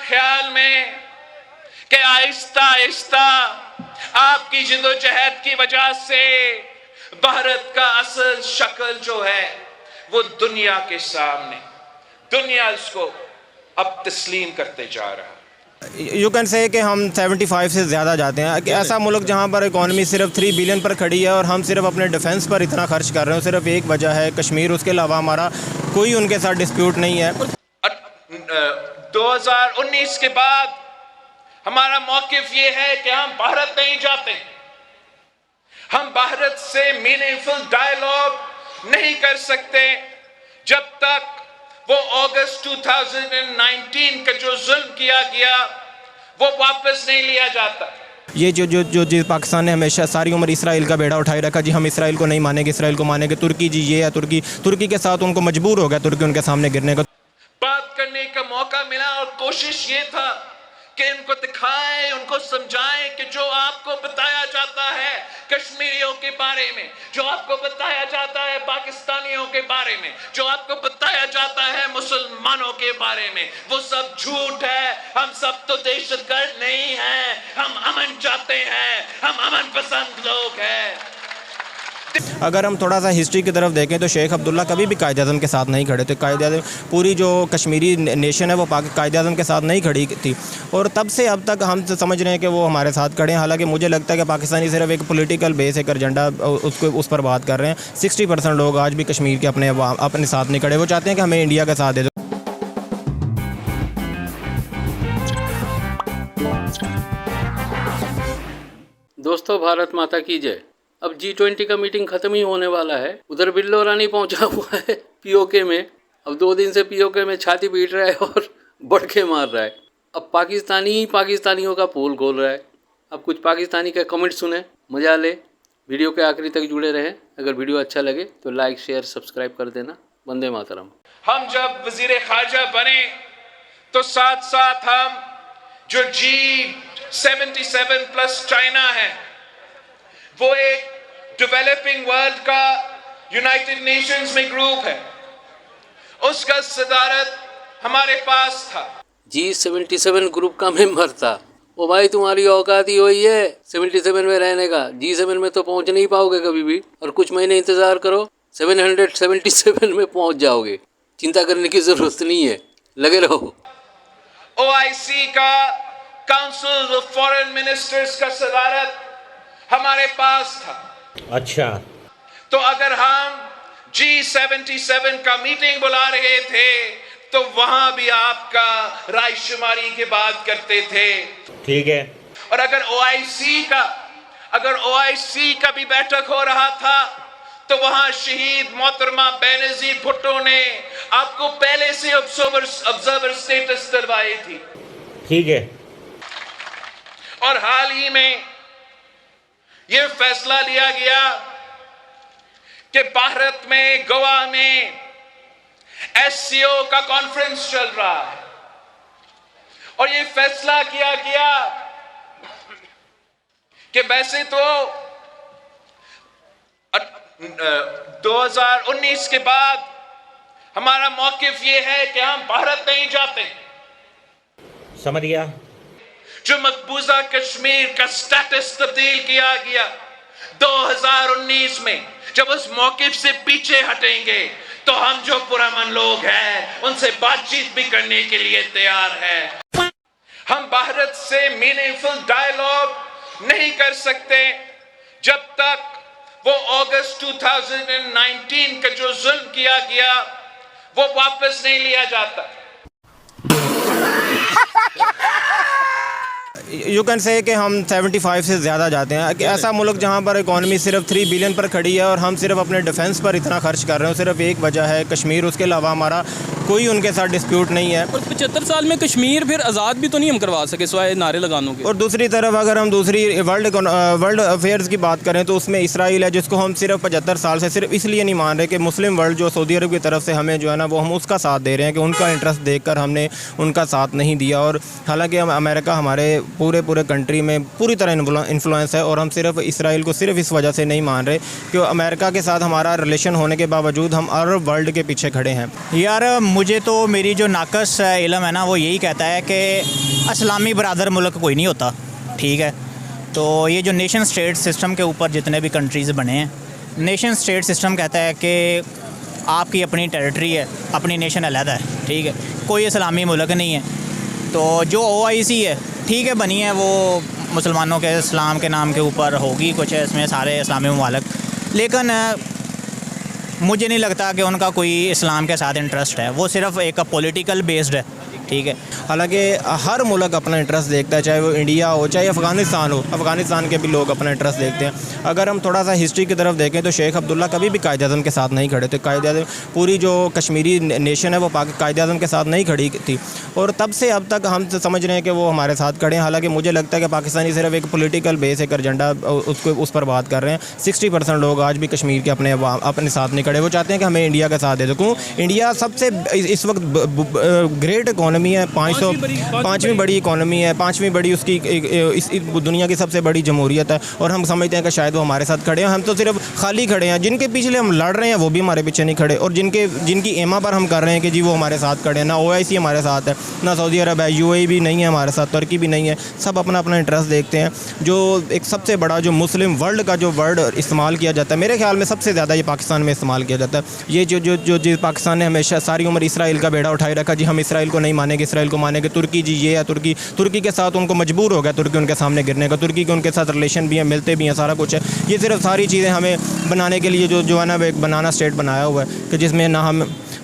ख्याल में कि आहिस्ता आहिस्ता आपकी जिद्दोजहद की वजह से भारत का असल शक्ल जो है वो दुनिया के सामने, दुनिया इसको अब तस्लीम करते जा रहा है। यू कैन से कि हम 75 से ज़्यादा जाते हैं कि ऐसा मुल्क जहाँ पर इकॉनमी सिर्फ 3 बिलियन पर खड़ी है और हम सिर्फ अपने डिफेंस पर इतना खर्च कर रहे हैं, सिर्फ एक वजह है कश्मीर। उसके अलावा हमारा कोई उनके साथ डिस्प्यूट नहीं है। 2019 के बाद हमारा मौक़िफ़ ये है कि हम भारत नहीं जाते, हम भारत से मीनिंगफुल डायलॉग नहीं कर सकते जब तक वो अगस्त 2019 का जो जुल्म किया गया वो वापस नहीं लिया जाता। ये जो पाकिस्तान ने हमेशा सारी उम्र इसराइल का बेड़ा उठाए रखा, जी हम इसराइल को नहीं मानेंगे, इसराइल को मानेंगे, तुर्की जी ये है, तुर्की के साथ उनको मजबूर हो गया तुर्की उनके सामने गिरने को। बात करने का मौका मिला और कोशिश ये था कि इनको दिखाएं, उनको समझाएं कि जो आपको बताया जाता है कश्मीरियों के बारे में, जो आपको बताया जाता है पाकिस्तानियों के बारे में, जो आपको बताया जाता है मुसलमानों के बारे में, वो सब झूठ है। हम सब तो दहशतगर्द नहीं हैं, हम अमन चाहते हैं, हम अमन पसंद लोग हैं। अगर हम थोड़ा सा हिस्ट्री की तरफ देखें तो शेख अब्दुल्ला कभी भी कायद-ए-आज़म के साथ नहीं खड़े थे। कायद-ए-आज़म पूरी जो कश्मीरी नेशन है वो कायद-ए-आज़म के साथ नहीं खड़ी थी और तब से अब तक हम समझ रहे हैं कि वो हमारे साथ खड़े हैं। हालांकि मुझे लगता है कि पाकिस्तानी सिर्फ एक पॉलिटिकल बेस, एक एजेंडा उस पर बात कर रहे हैं। 60% लोग आज भी कश्मीर के अपने साथ नहीं खड़े। वो चाहते हैं कि हमें इंडिया का साथ दे दो। दोस्तों, भारत माता की जय। अब G20 का मीटिंग ख़त्म ही होने वाला है। उधर बिल्लो रानी पहुंचा हुआ है पीओके में। अब 2 दिन से पीओके में छाती पीट रहा है और बड़के मार रहा है। अब पाकिस्तानियों का पोल खोल रहा है। अब कुछ पाकिस्तानी के कमेंट सुने, मजा ले। वीडियो के आखिरी तक जुड़े रहें। अगर वीडियो अच्छा लगे तो लाइक, शेयर, सब्सक्राइब कर देना। वंदे मातरम। हम जब वज़ीर ख़ारजा बने तो साथ साथ हम जो G77 प्लस चाइना है, वो एक डेवलपिंग वर्ल्ड का यूनाइटेड नेशंस में ग्रुप है, उसका सदारत हमारे पास था। G77 ग्रुप का मेंबर था। ओ भाई, तुम्हारी औकात ही हुई है 77 में रहने का। G7 में तो पहुंच नहीं पाओगे कभी भी, और कुछ महीने इंतजार करो, 777 में पहुंच जाओगे। चिंता करने की जरूरत नहीं है, लगे रहो। OIC का काउंसिल ऑफ फॉरेन मिनिस्टर्स का सदारत हमारे पास था। अच्छा, तो अगर हम G77 का मीटिंग बुला रहे थे तो वहां भी आपका रायशुमारी की बात करते थे, ठीक है। और अगर OIC का भी बैठक हो रहा था तो वहां शहीद मोहतरमा बेनजीर भुट्टो ने आपको पहले से ऑब्जर्वर स्टेटस दिलवाई थी, ठीक है। और हाल ही में यह फैसला लिया गया कि भारत में गोवा में SCO का कॉन्फ्रेंस चल रहा है और यह फैसला किया गया कि वैसे तो 2019 के बाद हमारा मौक़िफ़ यह है कि हम भारत नहीं जाते। समझ गया। जो मकबूजा कश्मीर का स्टेटस तब्दील किया गया 2019 में, जब उस मौक़िफ़ से पीछे हटेंगे तो हम जो पुरअमन लोग हैं उनसे बातचीत भी करने के लिए तैयार हैं। हम भारत से मीनिंगफुल डायलॉग नहीं कर सकते जब तक वो अगस्त 2019 का जो जुल्म किया गया वो वापस नहीं लिया जाता। यू कैन से कि हम 75 से ज़्यादा जाते हैं कि ऐसा मुल्क जहाँ पर इकॉनमी सिर्फ 3 बिलियन पर खड़ी है और हम सिर्फ अपने डिफेंस पर इतना खर्च कर रहे हैं, सिर्फ एक वजह है कश्मीर। उसके अलावा हमारा कोई उनके साथ डिस्प्यूट नहीं है। और 75 साल में कश्मीर फिर आज़ाद भी तो नहीं हम करवा सके सिवाय नारे लगानों के। और दूसरी तरफ अगर हम दूसरी वर्ल्ड अफेयर्स की बात करें तो उसमें इसराइल है, जिसको हम सिर्फ 75 साल से सिर्फ इसलिए नहीं मान रहे कि मुस्लिम वर्ल्ड जो सऊदी अरब की तरफ से हमें जो है ना वो हम उसका साथ दे रहे हैं कि उनका इंटरेस्ट देखकर हमने उनका साथ नहीं दिया। और हालांकि अमेरिका हमारे पूरे कंट्री में पूरी तरह इन्फ्लुएंस है और हम सिर्फ इसराइल को सिर्फ इस वजह से नहीं मान रहे कि अमेरिका के साथ हमारा रिलेशन होने के बावजूद हम अरब वर्ल्ड के पीछे खड़े हैं। यार मुझे तो मेरी जो नाकस इल्म है ना वो यही कहता है कि इस्लामी बरादर मुल्क कोई नहीं होता, ठीक है। तो ये जो नेशन स्टेट सिस्टम के ऊपर जितने भी कंट्रीज़ बने हैं, नेशन स्टेट सिस्टम कहता है कि आपकी अपनी टेरिटरी है, अपनी नेशन अलग है, ठीक है, कोई इस्लामी मुल्क नहीं है। तो जो OIC है, ठीक है, बनी है वो मुसलमानों के इस्लाम के नाम के ऊपर होगी कुछ है इसमें सारे इस्लामी ममालिक, लेकिन मुझे नहीं लगता कि उनका कोई इस्लाम के साथ इंटरेस्ट है, वो सिर्फ़ एक पॉलिटिकल बेस्ड है, ठीक है। हालांकि हर मुल्क अपना इंटरेस्ट देखता है, चाहे वो इंडिया हो चाहे अफ़गानिस्तान हो, अफ़गानिस्तान के भी लोग अपना इंटरेस्ट देखते हैं। अगर हम थोड़ा सा हिस्ट्री की तरफ देखें तो शेख अब्दुल्ला कभी भी कायद-ए-आज़म के साथ नहीं खड़े थे। कायद-ए-आज़म पूरी जो कश्मीरी नेशन है वो कायद-ए-आज़म के साथ नहीं खड़ी थी, और तब से अब तक हम समझ रहे हैं कि वो हमारे साथ खड़े हैं। हालांकि मुझे लगता है कि पाकिस्तानी सिर्फ एक पॉलिटिकल बेस, एक एजेंडा उसको उस पर बात कर रहे हैं। 60% लोग आज भी कश्मीर के अपने साथ नहीं खड़े, वो चाहते हैं कि हमें इंडिया का साथ दे दो। क्यों? इंडिया सबसे इस वक्त ग्रेट इकॉनमी है, 5वीं बड़ी इकॉनमी है, 5वीं बड़ी उसकी इस दुनिया की सबसे बड़ी जमहूरियत है, और हम समझते हैं कि शायद वो हमारे साथ खड़े हैं। हम तो सिर्फ खाली खड़े हैं, जिनके पीछे हम लड़ रहे हैं वो भी हमारे पीछे नहीं खड़े, और जिनकी एमा पर हम कर रहे हैं कि जी वो हमारे साथ खड़े हैं, ना OIC हमारे साथ है, ना सऊदी अरब है, UAE भी नहीं है हमारे साथ, तुर्की भी नहीं है, सब अपना अपना इंटरेस्ट देखते हैं। जो एक सबसे बड़ा जो मुस्लिम वर्ल्ड का जो वर्ड इस्तेमाल किया जाता है, मेरे ख्याल में सबसे ज़्यादा ये पाकिस्तान में इस्तेमाल किया जाता है। ये जो पाकिस्तान ने हमेशा सारी उम्र इसराइल का बेड़ा उठाए रखा, जी हम इसराइल को नहीं मानेंगे, इसराइल को मानेंगे, तुर्की जी ये है, तुर्की के साथ उनको मजबूर हो गया, तुर्की उनके सामने गिरने का, तुर्की के उनके साथ रिलेशन भी है, मिलते भी हैं, सारा कुछ है। ये सिर्फ सारी चीज़ें हमें बनाने के लिए जो है ना एक बनाना स्टेट बनाया हुआ है, कि जिसमें ना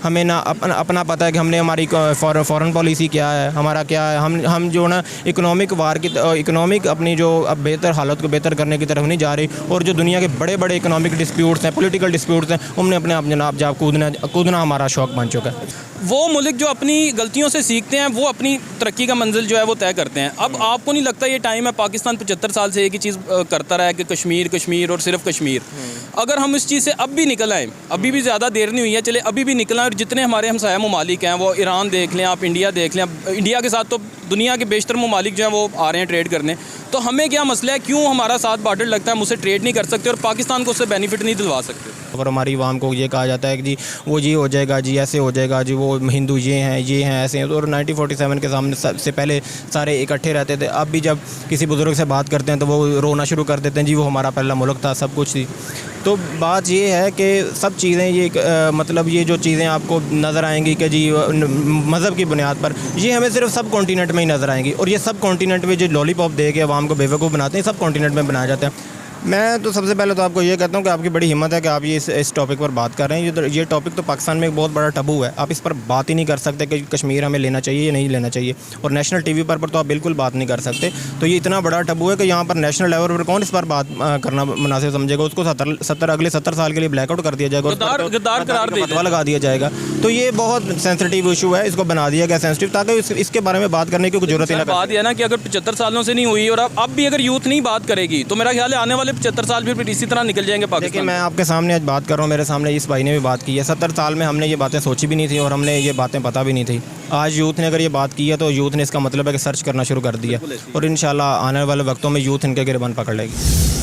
हमें ना अपना पता है कि हमने हमारी फॉरेन पॉलिसी क्या है, हमारा क्या है। हम जो ना इकोनॉमिक अपनी जो अब बेहतर हालत को बेहतर करने की तरफ नहीं जा रही, और जो दुनिया के बड़े बड़े इकोनॉमिक डिस्प्यूट्स हैं, पॉलिटिकल डिस्प्यूट्स हैं, उनमें अपने आप जनाब जहाँ कूदना हमारा शौक बन चुका है। वो मुल्क जो अपनी गलतियों से सीखते हैं वो अपनी तरक्की का मंजिल जो है वो तय करते हैं। अब आपको नहीं लगता ये टाइम है, पाकिस्तान 75 साल से एक ही चीज़ करता रहा है कि कश्मीर और सिर्फ कश्मीर। अगर हम इस चीज़ से अब भी निकल आएँ, अभी भी ज़्यादा देर नहीं हुई है, चले अभी भी निकल आएँ, और जितने हमारे हमसाया ममालिक हैं, वो ईरान देख लें आप, इंडिया देख लें, इंडिया के साथ तो दुनिया के बेशतर ममालिक जो हैं वो आ रहे हैं ट्रेड करने, तो हमें क्या मसला है, क्यों हमारा साथ बॉर्डर लगता है, हम उससे ट्रेड नहीं कर सकते और पाकिस्तान को उससे बेनिफिट नहीं दिलवा सकते। और हमारी आवाम को ये कहा जाता है कि जी वो जी हो जाएगा, जी ऐसे हो जाएगा, जी वो हिंदू ये हैं ऐसे हैं। और 1947 के सामने सबसे पहले सारे इकट्ठे रहते थे। अब भी जब किसी बुज़ुर्ग से बात करते हैं तो वो रोना शुरू कर देते हैं, जी वो हमारा पहला मुल्क था, सब कुछ थी। तो बात ये है कि सब चीज़ें ये मतलब ये जो चीज़ें आपको नज़र आएंगी कि जी मज़हब की बुनियाद पर, ये हमें सिर्फ सब कॉन्टिनेंट में ही नज़र आएंगी, और ये सब कॉन्टिनेंट में जो लॉलीपॉप दे के आवाम को बेवकूफ़ बनाते हैं, सब कॉन्टिनेंट में बनाया जाता है। मैं तो सबसे पहले तो आपको ये कहता हूँ कि आपकी बड़ी हिम्मत है कि आप ये इस टॉपिक पर बात कर रहे हैं। ये टॉपिक तो पाकिस्तान में एक बहुत बड़ा टबू है, आप इस पर बात ही नहीं कर सकते कि कश्मीर हमें लेना चाहिए या नहीं लेना चाहिए, और नेशनल टीवी पर तो आप बिल्कुल बात नहीं कर सकते। तो ये इतना बड़ा टबू है कि यहाँ पर नेशनल लेवल पर कौन इस पर बात करना मुनासिब समझेगा, उसको अगले 70 साल के लिए ब्लैकआउट कर दिया जाएगा, गद्दार करार फतवा लगा दिया जाएगा। तो ये बहुत सेंसिटिव इशू है, इसको बना दिया गया सेंसिटिव, ताकि इसके बारे में बात करने की जरूरत ही ना। बात यह ना कि अगर 75 सालों से नहीं हुई और अब भी अगर यूथ नहीं बात करेगी तो मेरा ख्याल है आने वाले 75 साल भी इसी तरह निकल जाएंगे पाकिस्तान। देखिए मैं आपके सामने आज बात कर रहा हूँ, मेरे सामने इस भाई ने भी बात की है। 70 साल में हमने ये बातें सोची भी नहीं थी और हमने ये बातें पता भी नहीं थी। आज यूथ ने अगर ये बात की है तो यूथ ने इसका मतलब है कि सर्च करना शुरू कर दिया, और इंशाल्लाह आने वाले वक्तों में यूथ इनके गिरबान पकड़ लेगी।